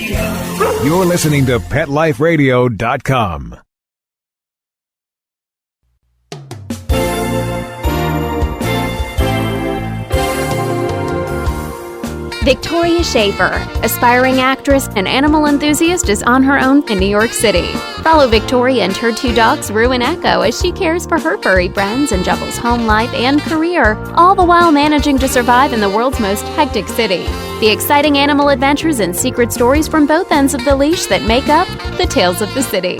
You're listening to PetLifeRadio.com. Victoria Shaffer, aspiring actress and animal enthusiast, is on her own in New York City. Follow Victoria and her two dogs, Rue and Echo, as she cares for her furry friends and juggles home life and career, all the while managing to survive in the world's most hectic city. The exciting animal adventures and secret stories from both ends of the leash that make up the Tales of the City.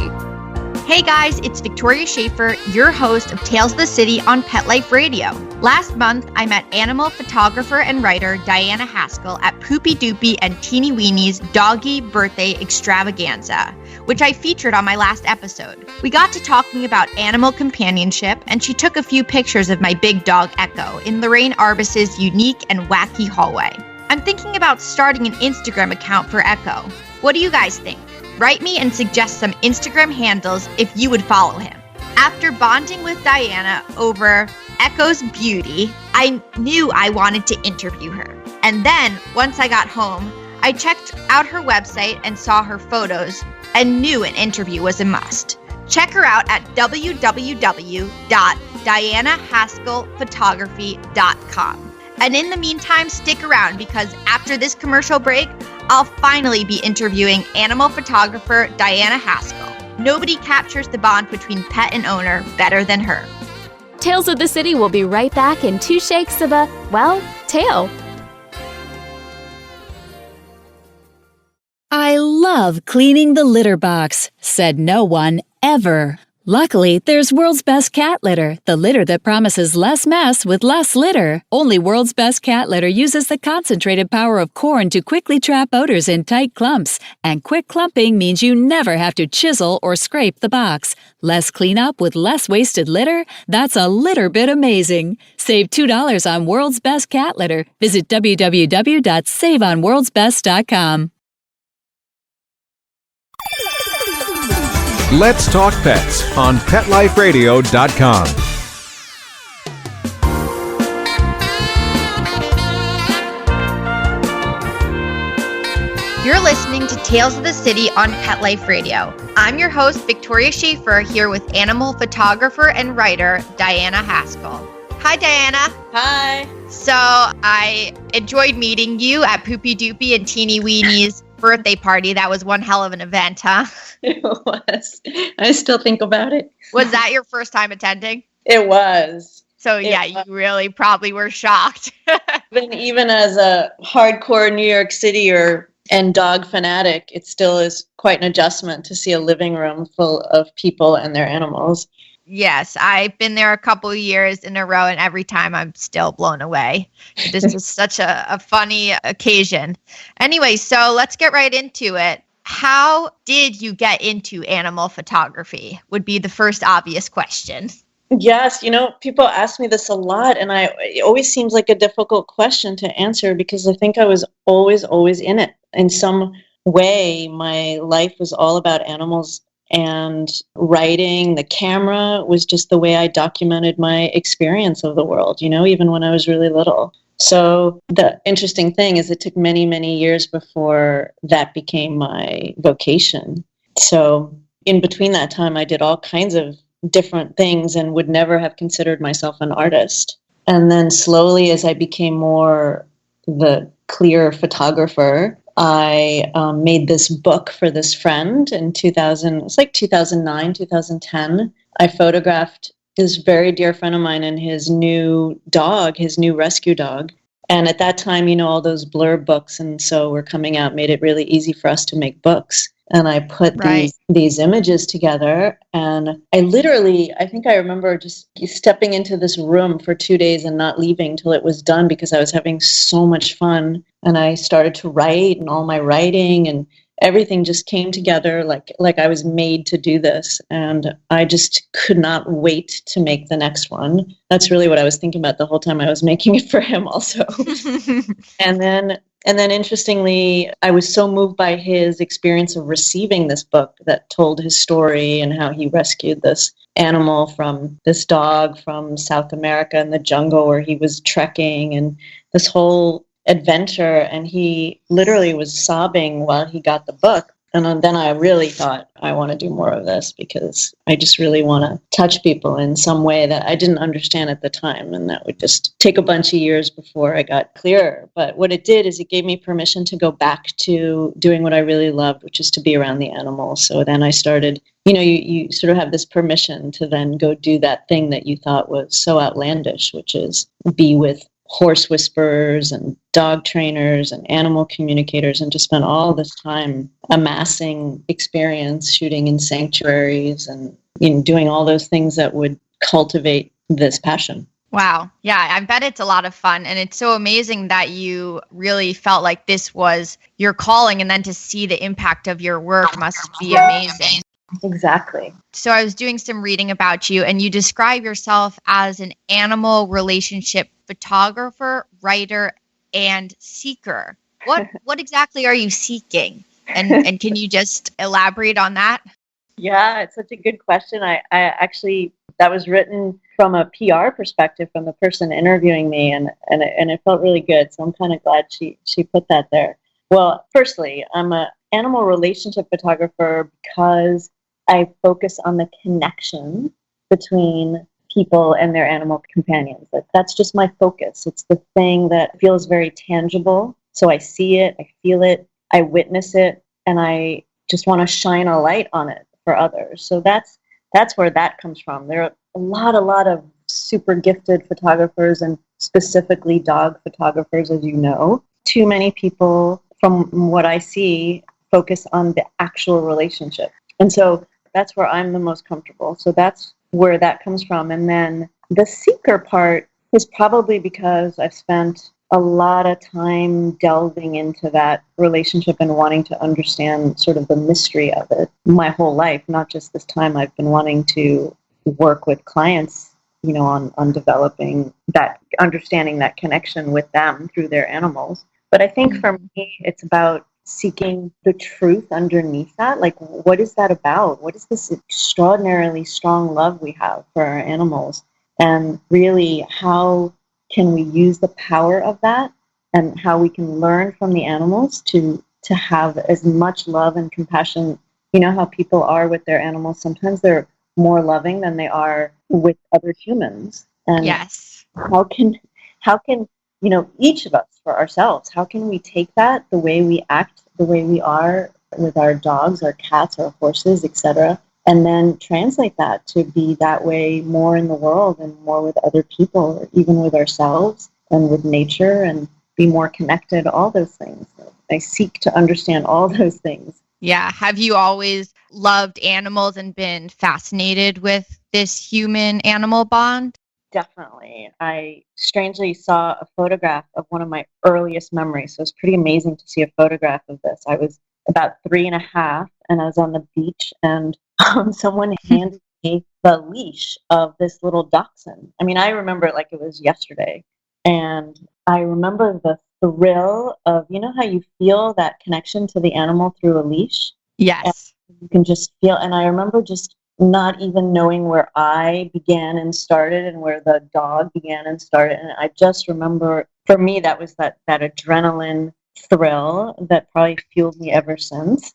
Hey guys, it's Victoria Shaffer, your host of Tales of the City on Pet Life Radio. Last month, I met animal photographer and writer Diana Haskell at Poopy Doopy and Teeny Weenie's Doggy Birthday Extravaganza, which I featured on my last episode. We got to talking about animal companionship, and she took a few pictures of my big dog Echo in Lorraine Arbus's unique and wacky hallway. I'm thinking about starting an Instagram account for Echo. What do you guys think? Write me and suggest some Instagram handles if you would follow him. After bonding with Diana over Echo's beauty, I knew I wanted to interview her. And then, once I got home, I checked out her website and saw her photos and knew an interview was a must. Check her out at www.dianahaskellphotography.com. And in the meantime, stick around because after this commercial break, I'll finally be interviewing animal photographer Diana Haskell. Nobody captures the bond between pet and owner better than her. Tales of the City will be right back in 2 shakes of a, well, tail. I love cleaning the litter box, said no one ever. Luckily, there's World's Best Cat Litter, the litter that promises less mess with less litter. Only World's Best Cat Litter uses the concentrated power of corn to quickly trap odors in tight clumps. And quick clumping means you never have to chisel or scrape the box. Less cleanup with less wasted litter? That's a litter bit amazing. Save $2 on World's Best Cat Litter. Visit www.saveonworldsbest.com. Let's Talk Pets on PetLifeRadio.com. You're listening to Tales of the City on Pet Life Radio. I'm your host, Victoria Shaffer, here with animal photographer and writer Diana Haskell. Hi, Diana. Hi. So I enjoyed meeting you at Poopy Doopy and Teeny Weenie's birthday party. That was one hell of an event, huh? It was. I still think about it. Was that your first time attending? It was. So yeah, you really probably were shocked. Even as a hardcore New York City and dog fanatic, it still is quite an adjustment to see a living room full of people and their animals. Yes, I've been there a couple of years in a row, and every time I'm still blown away. This is such a funny occasion. Anyway, so let's get right into it. How did you get into animal photography? Would be the first obvious question. Yes, people ask me this a lot, and it always seems like a difficult question to answer because I think I was always in it. In some way, my life was all about animals. And writing, the camera was just the way I documented my experience of the world, even when I was really little. So the interesting thing is it took many, many years before that became my vocation. So in between that time, I did all kinds of different things and would never have considered myself an artist. And then slowly, as I became more the clear photographer, I made this book for this friend in 2009, 2010. I photographed this very dear friend of mine and his new rescue dog. And at that time, all those blurb books and so were coming out, made it really easy for us to make books. And I put these images together, and I think I remember just stepping into this room for 2 days and not leaving till it was done because I was having so much fun. And I started to write, and all my writing and everything just came together like I was made to do this. And I just could not wait to make the next one. That's really what I was thinking about the whole time I was making it for him also. And then interestingly, I was so moved by his experience of receiving this book that told his story and how he rescued this this dog from South America in the jungle where he was trekking, and this whole adventure, and he literally was sobbing while he got the book. And then I really thought, I want to do more of this because I just really want to touch people in some way that I didn't understand at the time. And that would just take a bunch of years before I got clearer. But what it did is it gave me permission to go back to doing what I really loved, which is to be around the animals. So then I started, you sort of have this permission to then go do that thing that you thought was so outlandish, which is be with horse whisperers and dog trainers and animal communicators, and to spend all this time amassing experience shooting in sanctuaries and doing all those things that would cultivate this passion. Wow. Yeah, I bet it's a lot of fun. And it's so amazing that you really felt like this was your calling, and then to see the impact of your work must be amazing. Exactly. So I was doing some reading about you, and you describe yourself as an animal relationship photographer, writer, and seeker. What exactly are you seeking? And can you just elaborate on that? Yeah, it's such a good question. I actually, that was written from a PR perspective from the person interviewing me, and it felt really good. So I'm kind of glad she put that there. Well, firstly, I'm an animal relationship photographer because I focus on the connection between people and their animal companions. That's just my focus. It's the thing that feels very tangible. So I see it, I feel it, I witness it, and I just want to shine a light on it for others. So that's where that comes from. There are a lot of super gifted photographers, and specifically dog photographers, as you know. Too many people, from what I see, focus on the actual relationship. And so that's where I'm the most comfortable. So that's where that comes from. And then the seeker part is probably because I've spent a lot of time delving into that relationship and wanting to understand sort of the mystery of it my whole life, not just this time. I've been wanting to work with clients, on developing that, understanding that connection with them through their animals. But I think for me, it's about seeking the truth underneath that. Like, what is that about? What is this extraordinarily strong love we have for our animals? And really, how can we use the power of that, and how we can learn from the animals to have as much love and compassion. You know how people are with their animals. Sometimes they're more loving than they are with other humans. And yes. How can each of us, for ourselves, how can we take that, the way we act, the way we are with our dogs, our cats, our horses, etc., and then translate that to be that way more in the world and more with other people, or even with ourselves and with nature, and be more connected, all those things. I seek to understand all those things. Yeah. Have you always loved animals and been fascinated with this human-animal bond? Definitely. I strangely saw a photograph of one of my earliest memories. So it's pretty amazing to see a photograph of this. I was about 3.5, and I was on the beach, and someone handed me the leash of this little dachshund. I mean, I remember it like it was yesterday. And I remember the thrill of, how you feel that connection to the animal through a leash? Yes. And you can just feel, and I remember just not even knowing where I began and started and where the dog began and started. And I just remember, for me, that was that adrenaline thrill that probably fueled me ever since.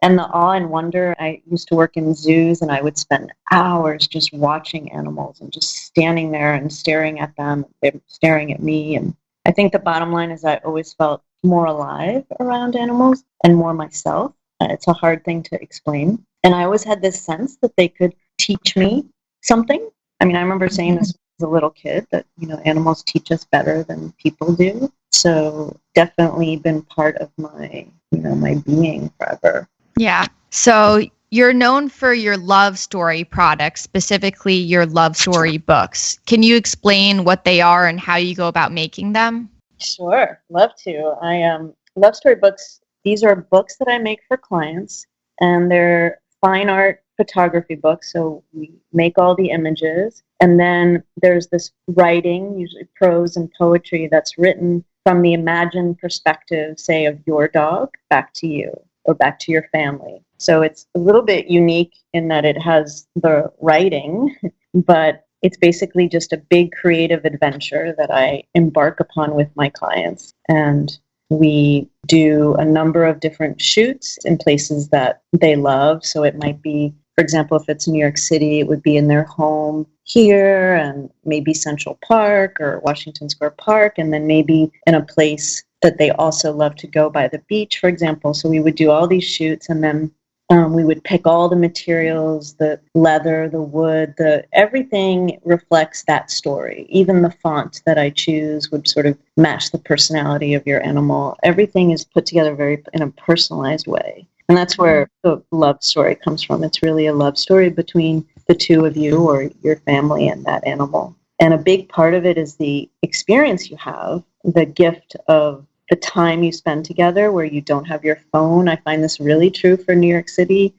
And the awe and wonder. I used to work in zoos, and I would spend hours just watching animals and just standing there and staring at them, they're staring at me. And I think the bottom line is I always felt more alive around animals and more myself. It's a hard thing to explain. And I always had this sense that they could teach me something. I mean, I remember saying this as a little kid, that, animals teach us better than people do. So definitely been part of my, my being forever. Yeah. So you're known for your love story products, specifically your love story books. Can you explain what they are and how you go about making them? Sure. Love to. Love story books. These are books that I make for clients, and they're fine art photography books. So we make all the images, and then there's this writing, usually prose and poetry, that's written from the imagined perspective, say, of your dog back to you or back to your family. So it's a little bit unique in that it has the writing, but it's basically just a big creative adventure that I embark upon with my clients. And we do a number of different shoots in places that they love. So it might be, for example, if it's New York City, it would be in their home here and maybe Central Park or Washington Square Park, and then maybe in a place that they also love to go by the beach, for example. So we would do all these shoots, and then we would pick all the materials, the leather, the wood, everything reflects that story. Even the font that I choose would sort of match the personality of your animal. Everything is put together very in a personalized way. And that's where the love story comes from. It's really a love story between the two of you or your family and that animal. And a big part of it is the experience you have, the gift of the time you spend together where you don't have your phone. I find this really true for New York City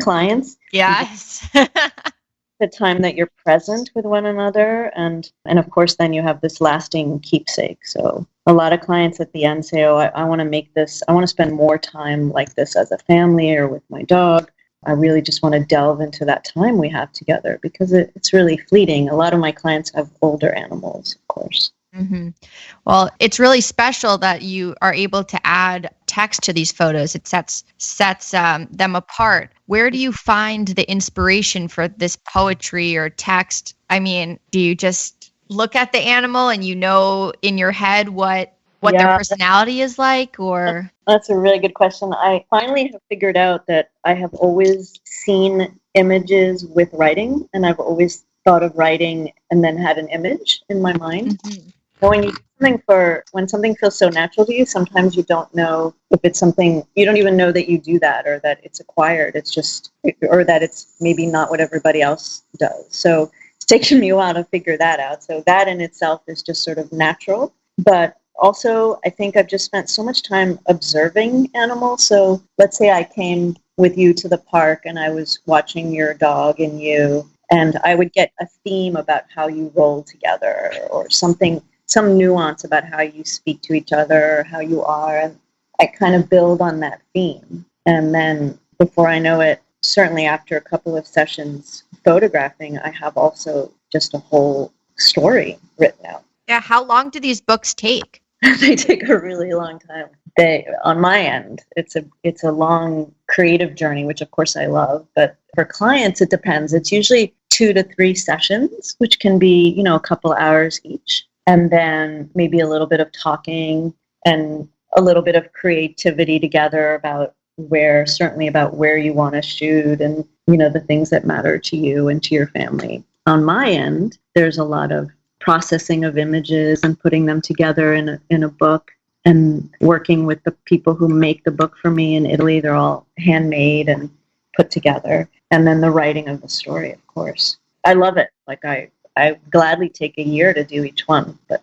clients. Yes. The time that you're present with one another. And of course, then you have this lasting keepsake. So a lot of clients at the end say, oh, I want to make this, I want to spend more time like this as a family or with my dog. I really just want to delve into that time we have together because it's really fleeting. A lot of my clients have older animals, of course. Mm-hmm. Well, it's really special that you are able to add text to these photos. It sets them apart. Where do you find the inspiration for this poetry or text? I mean, do you just look at the animal and you know in your head what their personality is like, or? That's a really good question. I finally have figured out that I have always seen images with writing, and I've always thought of writing and then had an image in my mind. Mm-hmm. And when you do when something feels so natural to you, sometimes you don't know if it's something, you don't even know that you do that or that it's acquired. It's just, or that it's maybe not what everybody else does. So it's taken me a while to figure that out. So that in itself is just sort of natural. But also, I think I've just spent so much time observing animals. So let's say I came with you to the park and I was watching your dog and you, and I would get a theme about how you roll together or something, some nuance about how you speak to each other, or how you are. And I kind of build on that theme. And then before I know it, certainly after a couple of sessions photographing, I have also just a whole story written out. Yeah. How long do these books take? They take a really long time. On my end, it's a long creative journey, which of course I love. But for clients, it depends. It's usually 2 to 3 sessions, which can be, a couple hours each. And then maybe a little bit of talking and a little bit of creativity together about where you want to shoot and, the things that matter to you and to your family. On my end, there's a lot of processing of images and putting them together in a book and working with the people who make the book for me in Italy. They're all handmade and put together. And then the writing of the story, of course. I love it. Like I gladly take a year to do each one. But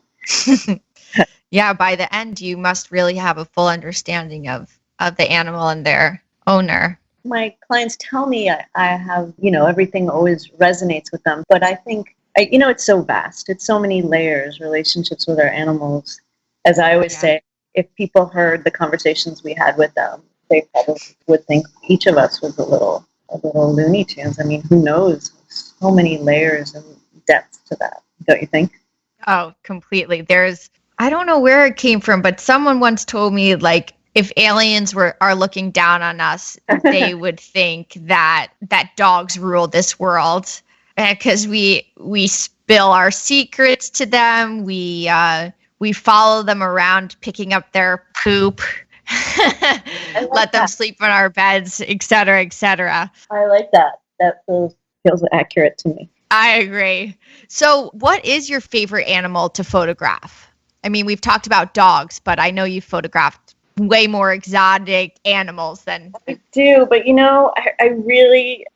yeah, by the end, you must really have a full understanding of the animal and their owner. My clients tell me I have, everything always resonates with them. But I think, it's so vast. It's so many layers, relationships with our animals. As I always say, if people heard the conversations we had with them, they probably would think each of us was a little Looney Tunes. I mean, who knows? So many layers and depth to that, don't you think? Oh, completely. I don't know where it came from, but someone once told me, like, if aliens are looking down on us, they would think that dogs rule this world because we spill our secrets to them. We follow them around, picking up their poop, let them sleep in our beds, et cetera, et cetera. I like that. That feels accurate to me. I agree. So what is your favorite animal to photograph? I mean, we've talked about dogs, but I know you've photographed way more exotic animals than I do. But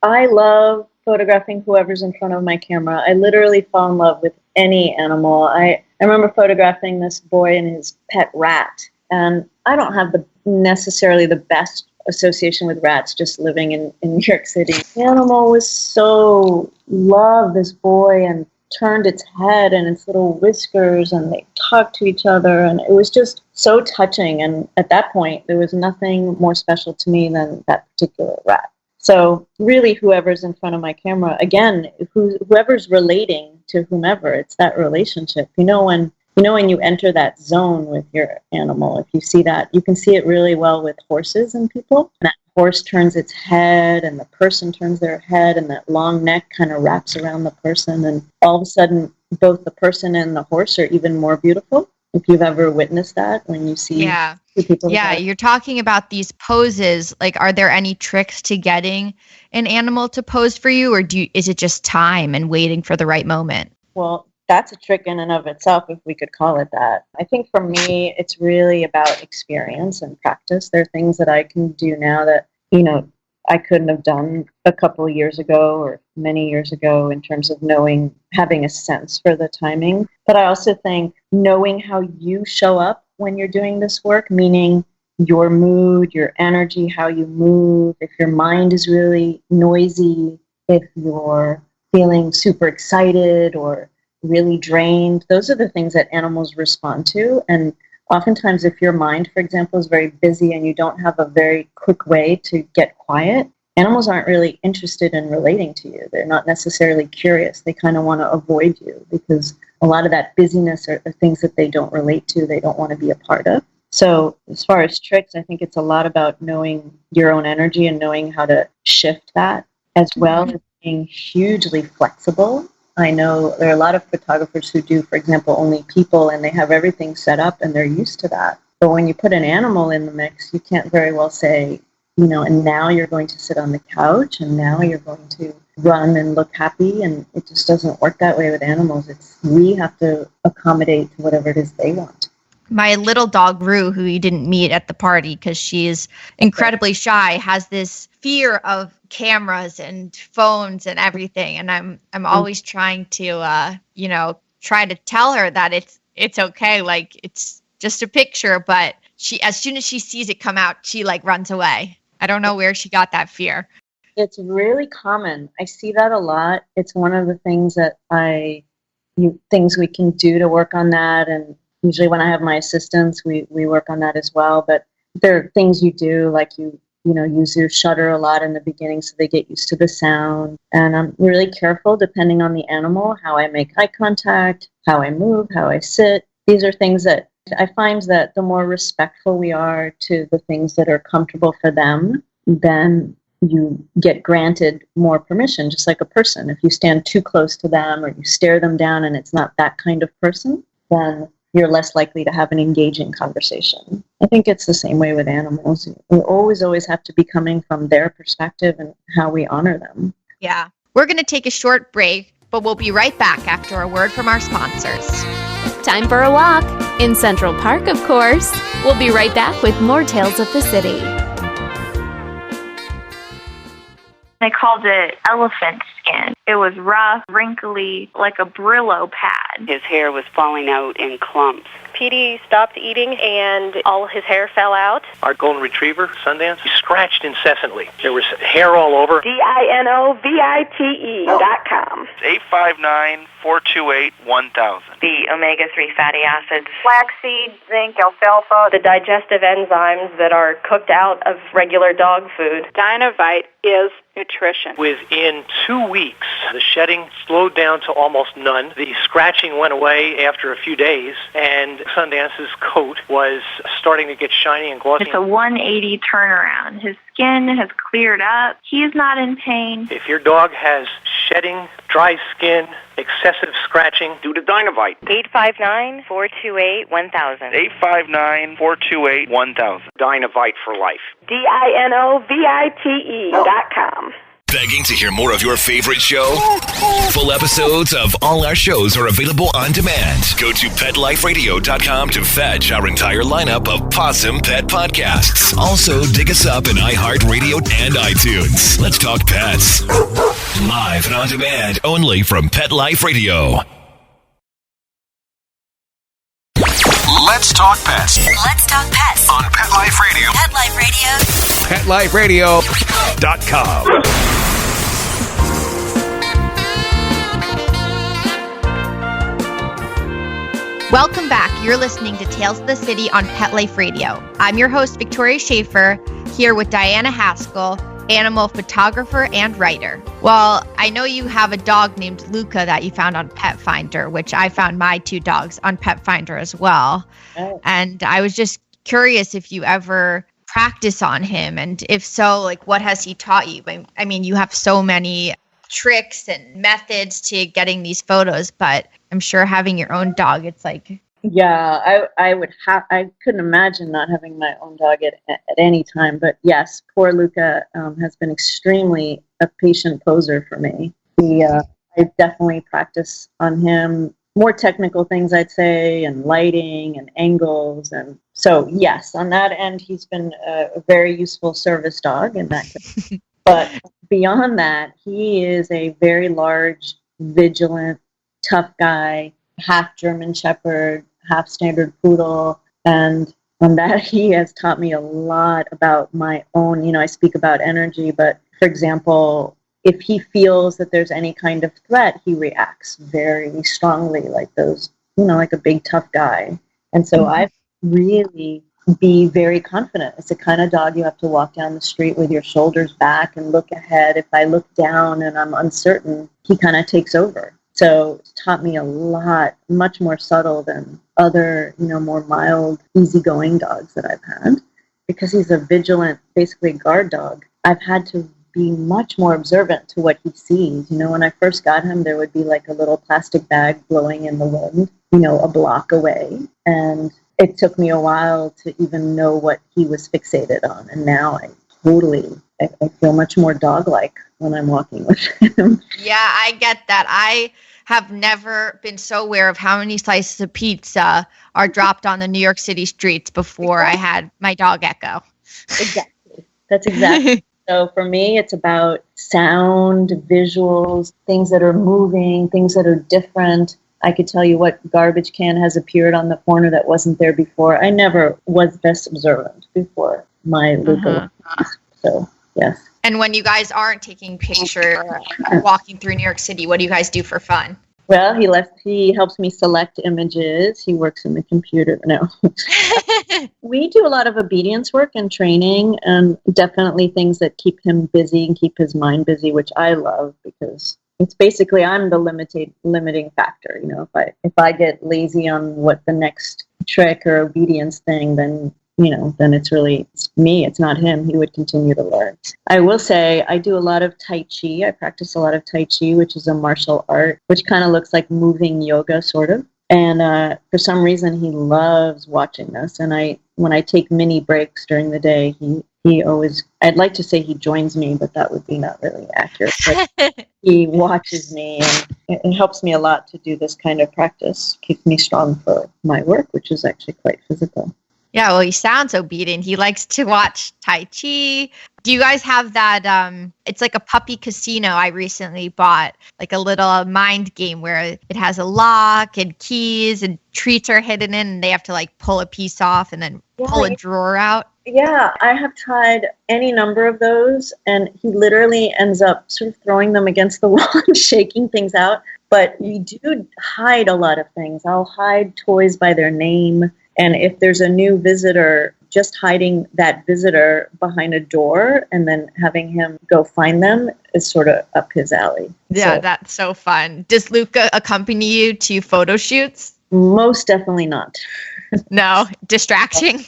I love photographing whoever's in front of my camera. I literally fall in love with any animal. I remember photographing this boy and his pet rat, and I don't have necessarily the best association with rats just living in New York City. The animal was so loved this boy and turned its head and its little whiskers, and they talked to each other, and it was just so touching. And at that point, there was nothing more special to me than that particular rat. So really, whoever's in front of my camera, again, whoever's relating to whomever, it's that relationship. When you enter that zone with your animal, if you see that, you can see it really well with horses and people. That horse turns its head and the person turns their head and that long neck kind of wraps around the person. And all of a sudden, both the person and the horse are even more beautiful. If you've ever witnessed that, when you see two people. Yeah, you're talking about these poses. Like, are there any tricks to getting an animal to pose for you, or is it just time and waiting for the right moment? Well, that's a trick in and of itself, if we could call it that. I think for me, it's really about experience and practice. There are things that I can do now that, I couldn't have done a couple of years ago or many years ago in terms of having a sense for the timing. But I also think knowing how you show up when you're doing this work, meaning your mood, your energy, how you move, if your mind is really noisy, if you're feeling super excited or really drained, those are the things that animals respond to. And oftentimes, if your mind, for example, is very busy and you don't have a very quick way to get quiet, animals aren't really interested in relating to you. They're not necessarily curious. They kind of want to avoid you because a lot of that busyness are things that they don't relate to, they don't want to be a part of. So as far as tricks, I think it's a lot about knowing your own energy and knowing how to shift that, as well as being hugely flexible. I know there are a lot of photographers who do, for example, only people, and they have everything set up and they're used to that. But when you put an animal in the mix, you can't very well say, and now you're going to sit on the couch and now you're going to run and look happy. And it just doesn't work that way with animals. We have to accommodate to whatever it is they want. My little dog, Rue, who you didn't meet at the party because she is incredibly shy, has this fear of cameras and phones and everything. And I'm always trying to, try to tell her that it's okay. Like, it's just a picture. But as soon as she sees it come out, she runs away. I don't know where she got that fear. It's really common. I see that a lot. It's one of the things that things we can do to work on that. And usually when I have my assistants, we work on that as well. But there are things you do, like you use your shutter a lot in the beginning so they get used to the sound. And I'm really careful, depending on the animal, how I make eye contact, how I move, how I sit. These are things that I find that the more respectful we are to the things that are comfortable for them, then you get granted more permission, just like a person. If you stand too close to them or you stare them down and it's not that kind of person, then you're less likely to have an engaging conversation. I think it's the same way with animals. We always have to be coming from their perspective and how we honor them. Yeah. We're going to take a short break, but we'll be right back after a word from our sponsors. Time for a walk in Central Park, of course. We'll be right back with more Tales of the City. They called it elephant skin. It was rough, wrinkly, like a Brillo pad. His hair was falling out in clumps. Petey stopped eating and all his hair fell out. Our golden retriever, Sundance, he scratched incessantly. There was hair all over. DINOVITE.com. 859-428-1000. The omega-3 fatty acids. Flaxseed, zinc, alfalfa, the digestive enzymes that are cooked out of regular dog food. Dynovite is nutrition. Within 2 weeks, the shedding slowed down to almost none. The scratching went away after a few days, and Sundance's coat was starting to get shiny and glossy. It's a 180 turnaround. His skin has cleared up. He is not in pain. If your dog has shedding, dry skin, excessive scratching, do the Dynovite. 859-428-1000. 859-428-1000. Dynovite for life. DINOVITE.com. Begging to hear more of your favorite show? Full episodes of all our shows are available on demand. Go to PetLifeRadio.com to fetch our entire lineup of Possum Pet podcasts. Also, dig us up in iHeartRadio and iTunes. Let's talk pets. Live and on demand only from Pet Life Radio. Let's talk pets. Let's talk pets On Pet Life Radio. Pet Life Radio. PetLifeRadio.com. Welcome back. You're listening to Tales of the City on Pet Life Radio. I'm your host, Victoria Shaffer, here with Diana Haskell, animal photographer and writer. Well, I know you have a dog named Luca that you found on Pet Finder, which I found my 2 dogs on Pet Finder as well. Oh. And I was just curious if you ever practice on him, and if so, like, what has he taught you? I mean, you have so many tricks and methods to getting these photos, but I'm sure having your own dog, it's like... Yeah, I couldn't imagine not having my own dog at any time. But yes, poor Luca has been extremely a patient poser for me. I definitely practice on him more technical things, I'd say, and lighting and angles. And so, yes, on that end, he's been a very useful service dog in that case. But beyond that, he is a very large, vigilant, tough guy, half German Shepherd, half standard poodle, and on that he has taught me a lot about my own, I speak about energy, but for example, if he feels that there's any kind of threat, he reacts very strongly, like those, like a big tough guy. And so I really be very confident. It's the kind of dog you have to walk down the street with your shoulders back and look ahead. If I look down and I'm uncertain, he kind of takes over. So it's taught me a lot, much more subtle than other, more mild, easygoing dogs that I've had. Because he's a vigilant, basically guard dog, I've had to be much more observant to what he sees. When I first got him, there would be like a little plastic bag blowing in the wind, a block away. And it took me a while to even know what he was fixated on. And now I feel much more dog-like when I'm walking with him. Yeah, I get that. I have never been so aware of how many slices of pizza are dropped on the New York City streets before I had my dog Echo. Exactly. That's exactly. So for me, it's about sound, visuals, things that are moving, things that are different. I could tell you what garbage can has appeared on the corner that wasn't there before. I never was this observant before my Luca. So, yes. And when you guys aren't taking pictures or walking through New York City, what do you guys do for fun? Well, he helps me select images. He works in the computer. No. We do a lot of obedience work and training, and definitely things that keep him busy and keep his mind busy, which I love because it's basically I'm the limiting factor. If I get lazy on what the next trick or obedience thing, then it's really me. It's not him. He would continue to learn. I will say I do a lot of Tai Chi. I practice a lot of Tai Chi, which is a martial art, which kind of looks like moving yoga, sort of. And for some reason, he loves watching this. And when I take mini breaks during the day, he always, I'd like to say he joins me, but that would be not really accurate. But he watches me, and it helps me a lot to do this kind of practice. Keeps me strong for my work, which is actually quite physical. Yeah, well, he sounds obedient. He likes to watch Tai Chi. Do you guys have that? It's like a puppy casino I recently bought, like a little mind game where it has a lock and keys and treats are hidden in, and they have to like pull a piece off and then pull a drawer out. Yeah, I have tried any number of those, and he literally ends up sort of throwing them against the wall and shaking things out. But we do hide a lot of things. I'll hide toys by their name. And if there's a new visitor, just hiding that visitor behind a door and then having him go find them is sort of up his alley. Yeah, so, that's so fun. Does Luca accompany you to photo shoots? Most definitely not. No, distracting?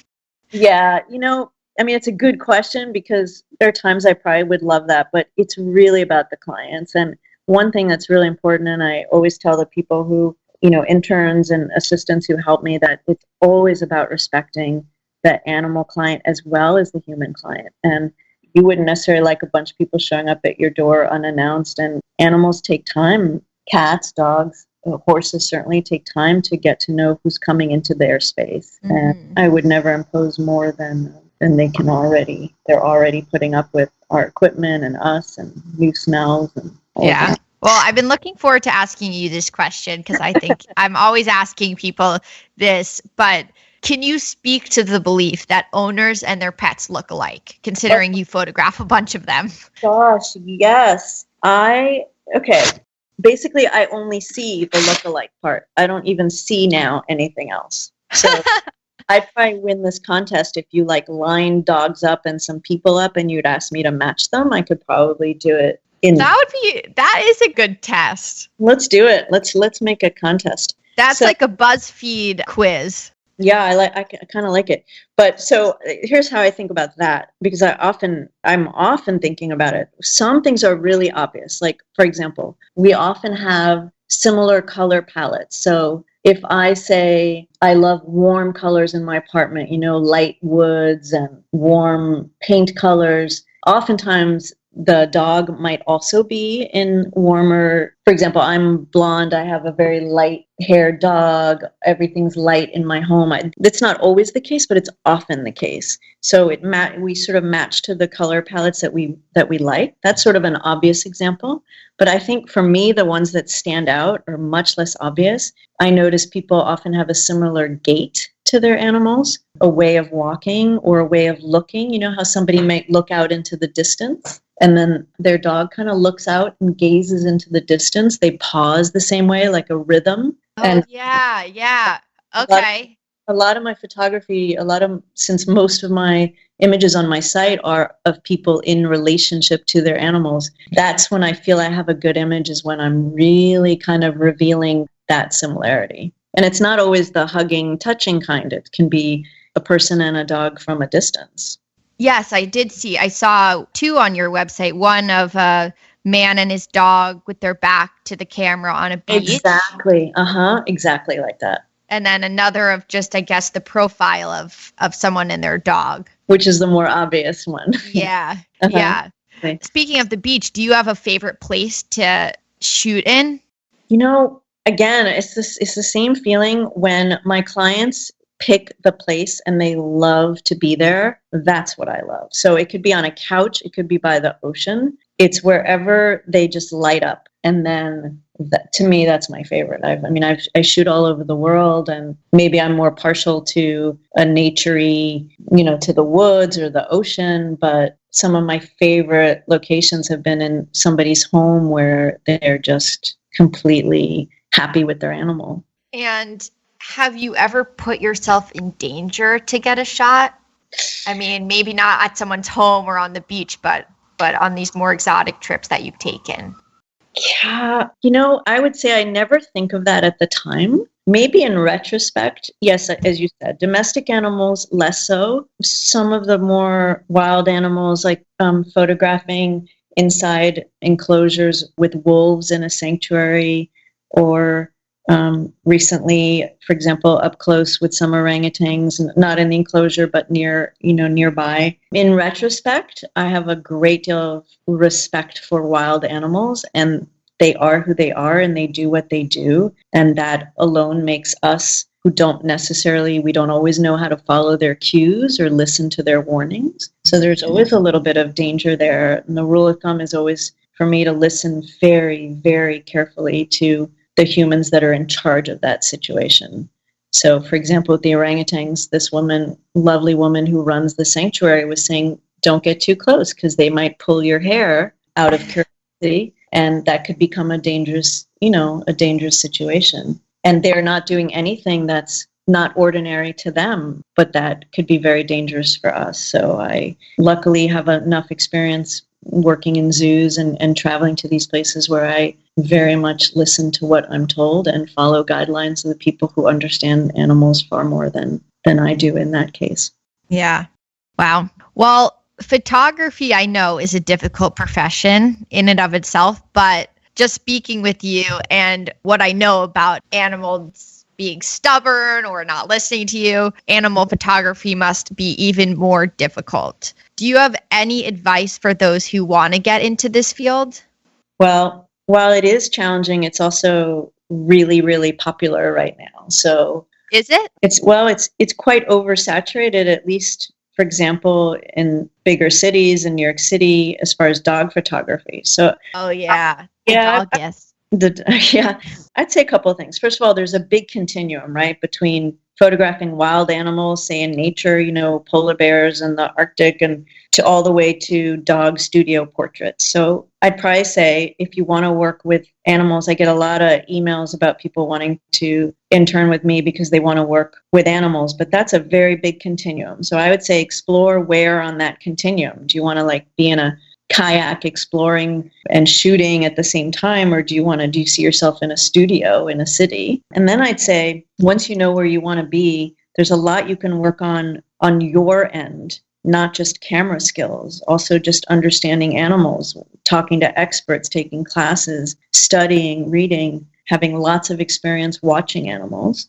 Yeah, it's a good question because there are times I probably would love that, but it's really about the clients. And one thing that's really important, and I always tell the people who interns and assistants who help me, that it's always about respecting the animal client as well as the human client. And you wouldn't necessarily like a bunch of people showing up at your door unannounced, and animals take time. Cats, dogs, horses certainly take time to get to know who's coming into their space. Mm-hmm. And I would never impose more than they're already putting up with our equipment and us and new smells and all that. Well, I've been looking forward to asking you this question because I think I'm always asking people this, but can you speak to the belief that owners and their pets look alike, considering you photograph a bunch of them? Gosh, yes. Basically, I only see the look-alike part. I don't even see now anything else. So I'd probably win this contest if you like line dogs up and some people up and you'd ask me to match them. I could probably do it. That is a good test. Let's do it. Let's make a contest. That's like a BuzzFeed quiz. Yeah, I kind of like it. But so here's how I think about that, because I'm often thinking about it. Some things are really obvious. Like, for example, we often have similar color palettes. So if I say I love warm colors in my apartment, light woods and warm paint colors, oftentimes the dog might also be in warmer. For example, I'm blonde. I have a very light haired dog. Everything's light in my home. That's not always the case, but it's often the case. So we sort of match to the color palettes that we like. That's sort of an obvious example. But I think for me, the ones that stand out are much less obvious. I notice people often have a similar gait to their animals, a way of walking or a way of looking. You know how somebody might look out into the distance and then their dog kind of looks out and gazes into the distance. They pause the same way, like a rhythm. Oh, yeah. Okay. A lot of my photography, since most of my images on my site are of people in relationship to their animals, that's when I feel I have a good image, is when I'm really kind of revealing that similarity. And it's not always the hugging, touching kind. It can be a person and a dog from a distance. Yes, I saw two on your website. One of a man and his dog with their back to the camera on a beach. Exactly. Exactly like that. And then another of just, I guess, the profile of someone and their dog. Which is the more obvious one. Yeah. Yeah. Okay. Speaking of the beach, do you have a favorite place to shoot in? Again, it's the same feeling when my clients pick the place and they love to be there. That's what I love. So it could be on a couch. It could be by the ocean. It's wherever they just light up. And then to me, that's my favorite. I shoot all over the world, and maybe I'm more partial to a naturey, to the woods or the ocean. But some of my favorite locations have been in somebody's home where they're just completely happy with their animal. And have you ever put yourself in danger to get a shot? I mean, maybe not at someone's home or on the beach, but on these more exotic trips that you've taken. Yeah, I would say I never think of that at the time. Maybe in retrospect, yes, as you said, domestic animals, less so. Some of the more wild animals, like photographing inside enclosures with wolves in a sanctuary, or recently, for example, up close with some orangutans, not in the enclosure, but nearby. In retrospect, I have a great deal of respect for wild animals, and they are who they are and they do what they do. And that alone makes us, we don't always know how to follow their cues or listen to their warnings. So there's always a little bit of danger there. And the rule of thumb is always for me to listen very, very carefully to the humans that are in charge of that situation. So, for example, with the orangutans, this lovely woman who runs the sanctuary, was saying, don't get too close because they might pull your hair out of curiosity, and that could become a dangerous situation. And they're not doing anything that's not ordinary to them, but that could be very dangerous for us. So I luckily have enough experience working in zoos and traveling to these places where I very much listen to what I'm told and follow guidelines of the people who understand animals far more than I do in that case. Yeah. Wow. Well, photography, I know, is a difficult profession in and of itself, but just speaking with you and what I know about animals being stubborn or not listening to you, animal photography must be even more difficult. Do you have any advice for those who want to get into this field? Well, while it is challenging, it's also really, really popular right now. So is it? It's quite oversaturated, at least, for example, in bigger cities in New York City, as far as dog photography. So oh yeah, yeah, yes. Yeah, I'd say a couple of things. First of all, there's a big continuum, right, between photographing wild animals, say in nature, polar bears in the Arctic, and to all the way to dog studio portraits. So I'd probably say if you want to work with animals, I get a lot of emails about people wanting to intern with me because they want to work with animals, but that's a very big continuum. So I would say explore where on that continuum. Do you want to be in a kayak exploring and shooting at the same time, or do you see yourself in a studio in a city? And then I'd say once you know where you want to be, there's a lot you can work on your end, not just camera skills, also just understanding animals, talking to experts, taking classes, studying, reading, having lots of experience watching animals,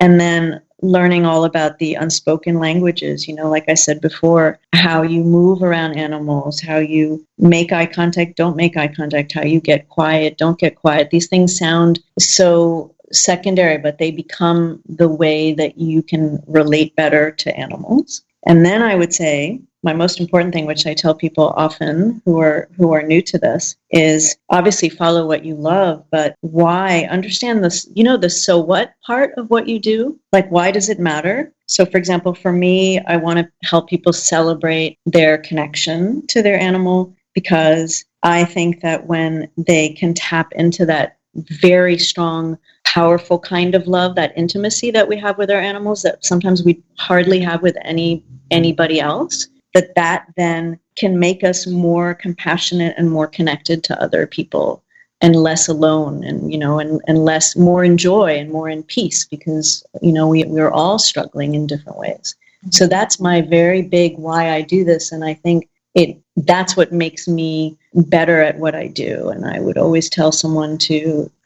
and then learning all about the unspoken languages, like I said before, how you move around animals, how you make eye contact, don't make eye contact, how you get quiet, don't get quiet. These things sound so secondary, but they become the way that you can relate better to animals. And then I would say my most important thing, which I tell people often who are new to this, is obviously follow what you love, but why? Understand this, the so what part of what you do. Why does it matter? So for example, for me, I want to help people celebrate their connection to their animal, because I think that when they can tap into that very strong, powerful kind of love, that intimacy that we have with our animals that sometimes we hardly have with anybody else, that then can make us more compassionate and more connected to other people and less alone, and and more in joy and more in peace, because we're all struggling in different ways. So that's my very big why I do this, and I think that's what makes me better at what I do. And I would always tell someone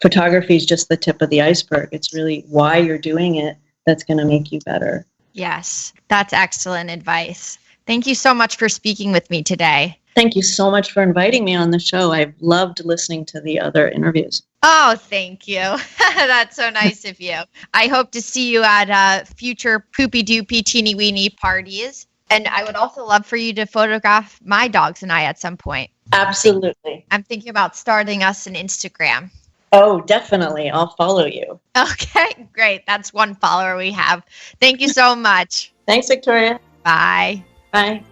photography is just the tip of the iceberg. It's really why you're doing it that's going to make you better. Yes, that's excellent advice. Thank you so much for speaking with me today. Thank you so much for inviting me on the show. I've loved listening to the other interviews. Oh, thank you. That's so nice of you. I hope to see you at future Poopy Doopy Teeny Weeny parties. And I would also love for you to photograph my dogs and I at some point. Absolutely. I'm thinking about starting us an Instagram. Oh, definitely. I'll follow you. Okay, great. That's one follower we have. Thank you so much. Thanks, Victoria. Bye. Bye.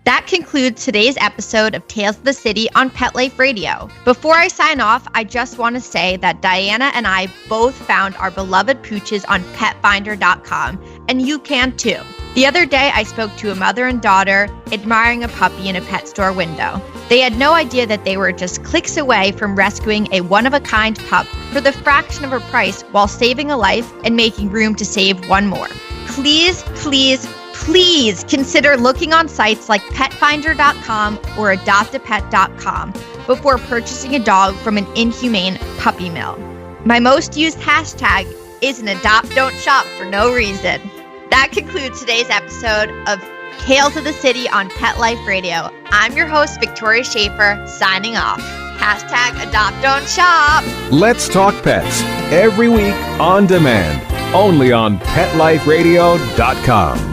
That concludes today's episode of Tales of the City on Pet Life Radio. Before I sign off, I just want to say that Diana and I both found our beloved pooches on petfinder.com, and you can too. The other day, I spoke to a mother and daughter admiring a puppy in a pet store window. They had no idea that they were just clicks away from rescuing a one-of-a-kind pup for the fraction of a price while saving a life and making room to save one more. Please, please, please consider looking on sites like petfinder.com or adoptapet.com before purchasing a dog from an inhumane puppy mill. My most used hashtag is an adopt don't shop for no reason. That concludes today's episode of Tales of the City on Pet Life Radio. I'm your host, Victoria Shaffer, signing off. Hashtag adopt don't shop. Let's Talk Pets every week on demand, only on PetLifeRadio.com.